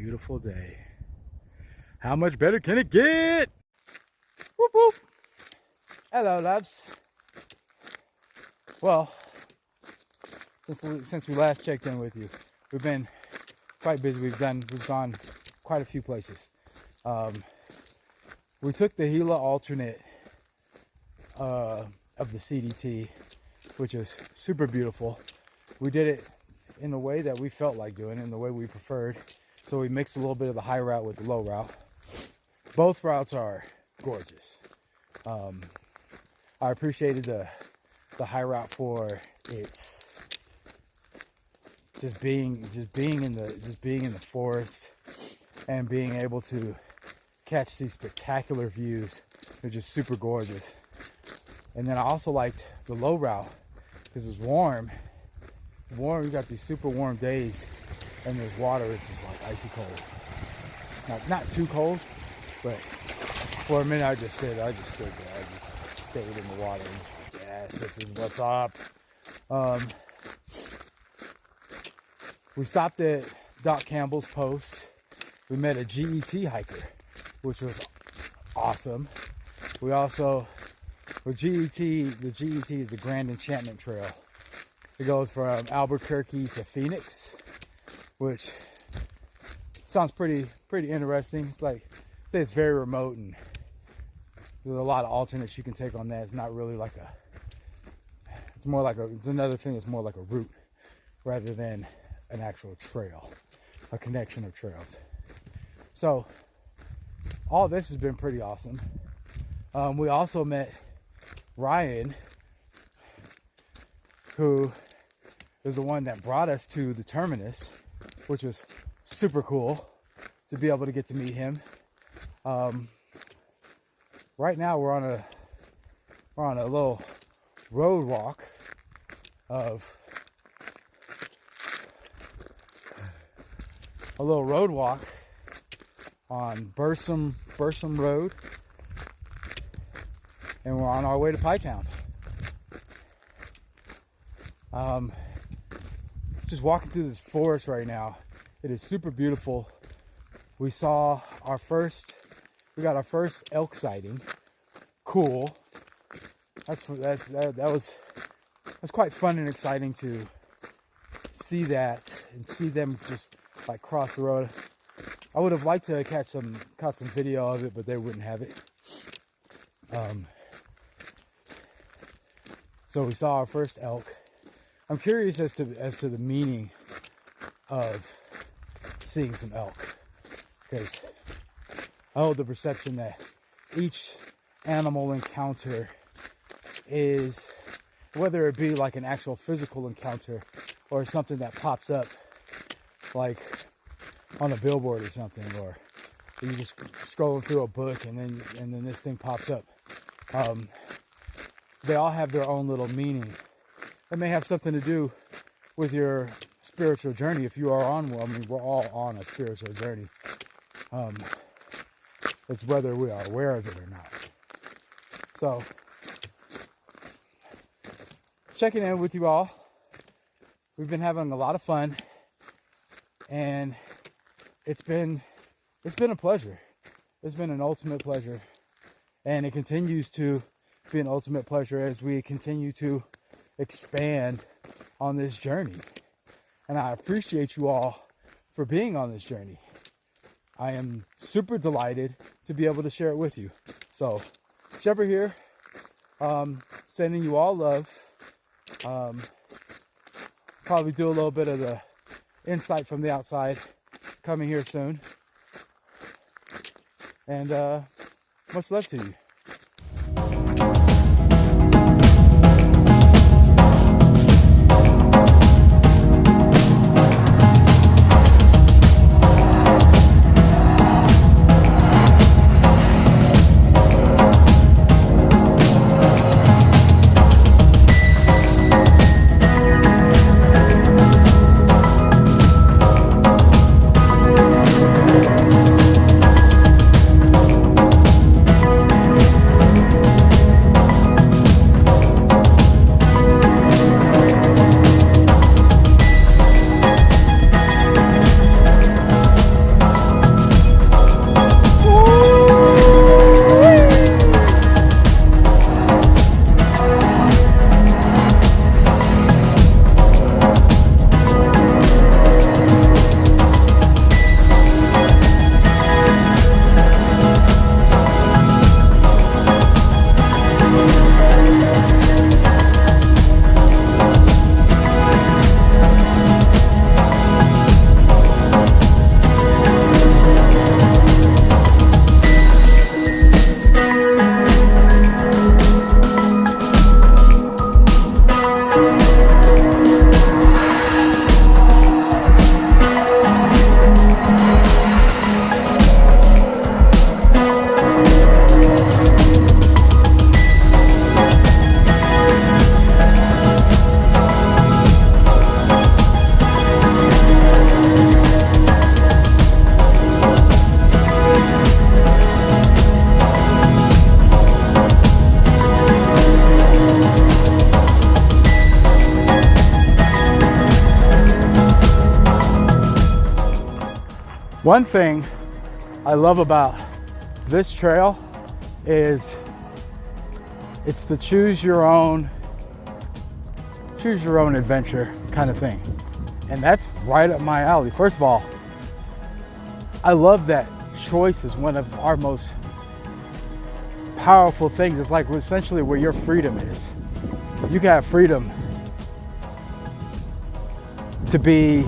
beautiful day. How much better can it get? Whoop whoop. Hello, loves. Well, since we last checked in with you, we've been quite busy. We've gone quite a few places. We took the Gila alternate of the CDT, which is super beautiful. We did it in the way that we felt like doing it, in the way we preferred. So we mixed a little bit of the high route with the low route. Both routes are gorgeous. I appreciated the high route for its just being in the forest and being able to catch these spectacular views. They're just super gorgeous. And then I also liked the low route because it's warm. We got these super warm days, and this water is just like icy cold. Not too cold, but for a minute I just stood there. I just stayed in the water and was like, yes, this is what's up. We stopped at Doc Campbell's post. We met a GET hiker, which was awesome. We also, with GET, the GET is the Grand Enchantment Trail. It goes from Albuquerque to Phoenix, which sounds pretty interesting. It's like, say it's very remote, and there's a lot of alternates you can take on that. It's not really like it's another thing that's more like a route rather than an actual trail, a connection of trails. So all this has been pretty awesome. We also met Ryan, who is the one that brought us to the terminus, which was super cool to be able to get to meet him. Right now we're on a little road walk on Bursum Road, and we're on our way to Pie Town. Just walking through this forest right now. It is super beautiful. We got our first elk sighting. Cool. That was quite fun and exciting to see that and see them just like cross the road. I would have liked to catch some video of it, but they wouldn't have it. So we saw our first elk. I'm curious as to the meaning of seeing some elk, because I hold the perception that each animal encounter is, whether it be like an actual physical encounter or something that pops up like on a billboard or something, or you're just scrolling through a book and then this thing pops up. They all have their own little meaning. It may have something to do with your spiritual journey if you are on one. I mean, we're all on a spiritual journey. It's whether we are aware of it or not. So, checking in with you all. We've been having a lot of fun, and it's been a pleasure. It's been an ultimate pleasure, and it continues to be an ultimate pleasure as we continue to expand on this journey. And I appreciate you all for being on this journey. I am super delighted to be able to share it with you. So, Shepard here, sending you all love. Probably do a little bit of the insight from the outside coming here soon. And much love to you. One thing I love about this trail is it's the choose your own adventure kind of thing. And that's right up my alley. First of all, I love that choice is one of our most powerful things. It's like essentially where your freedom is. You can have freedom to be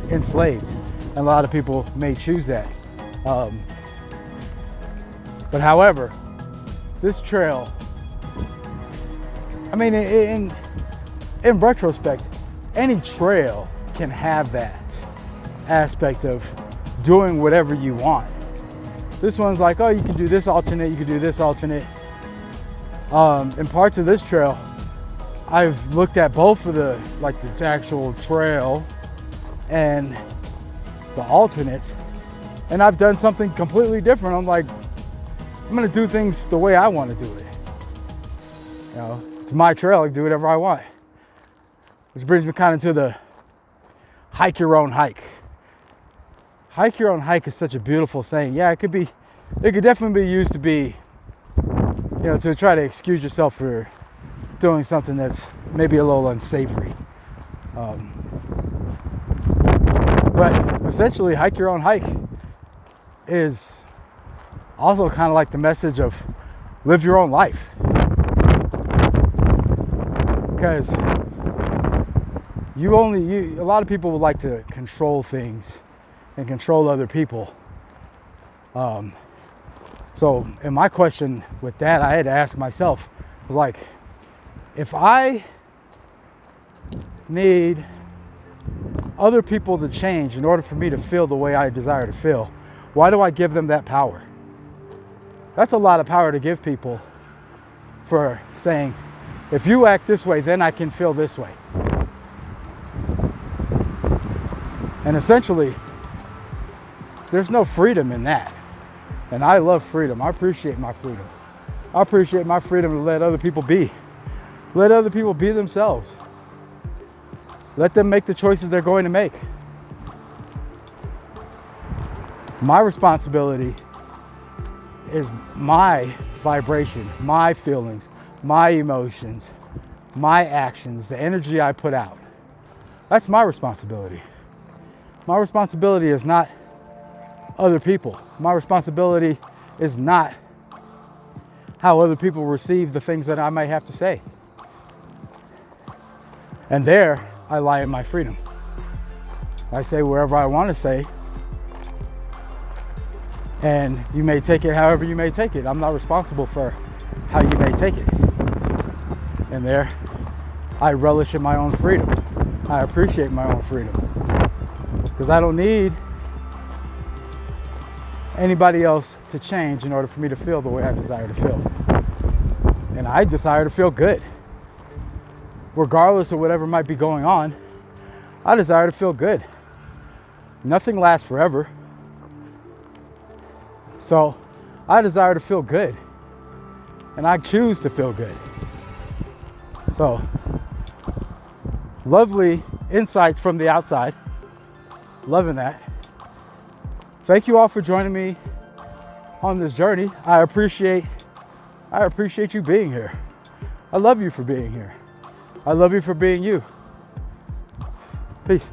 enslaved. And a lot of people may choose that. But however, this trail, I mean, in retrospect, any trail can have that aspect of doing whatever you want. This one's like, oh, you can do this alternate, you can do this alternate. In parts of this trail, I've looked at both of the actual trail and the alternates, and I've done something completely different. I'm like, I'm gonna do things the way I want to do it. You know, it's my trail, I can do whatever I want. Which brings me kind of to the hike your own hike. Hike your own hike is such a beautiful saying. Yeah, it could definitely be used to be, you know, to try to excuse yourself for doing something that's maybe a little unsavory. But essentially, hike your own hike is also kind of like the message of live your own life. Because a lot of people would like to control things and control other people. So in my question with that, I had to ask myself, was like, if I need other people to change in order for me to feel the way I desire to feel, why do I give them that power? That's a lot of power to give people for saying, if you act this way, then I can feel this way. And essentially, there's no freedom in that. And I love freedom. I appreciate my freedom. I appreciate my freedom to let other people be. Let other people be themselves. Let them make the choices they're going to make. My responsibility is my vibration, my feelings, my emotions, my actions, the energy I put out. That's my responsibility. My responsibility is not other people. My responsibility is not how other people receive the things that I might have to say. And there, I lie in my freedom. I say wherever I want to say, and you may take it however you may take it. I'm not responsible for how you may take it. And there, I relish in my own freedom. I appreciate my own freedom. Because I don't need anybody else to change in order for me to feel the way I desire to feel. And I desire to feel good. Regardless of whatever might be going on, I desire to feel good. Nothing lasts forever. So I desire to feel good. And I choose to feel good. So, lovely insights from the outside. Loving that. Thank you all for joining me on this journey. I appreciate you being here. I love you for being here. I love you for being you. Peace.